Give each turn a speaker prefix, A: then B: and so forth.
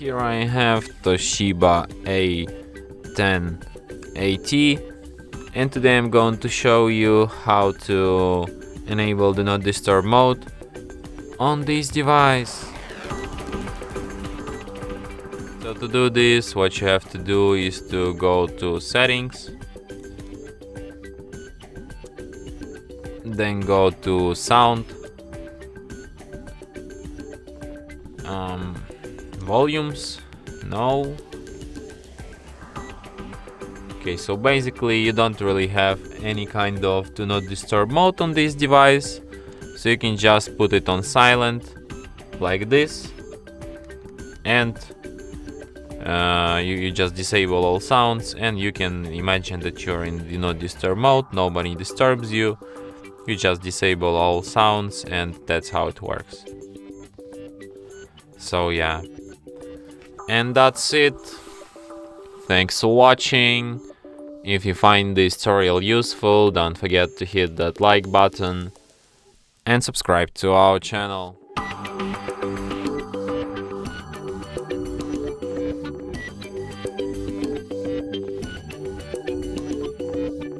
A: Here I have Toshiba A10-A, and today I'm going to show you how to enable Do Not Disturb mode on this device. So to do this, what you have to do is to go to Settings, then go to Sound, Volumes, no. Okay, so basically you don't really have any kind of Do Not Disturb mode on this device, so you can just put it on silent like this, and you just disable all sounds, and you can imagine that you're in Do Not Disturb mode, nobody disturbs you. You just disable all sounds, and that's how it works. So yeah, and that's it. Thanks for watching. If you find this tutorial useful, don't forget to hit that like button and subscribe to our channel.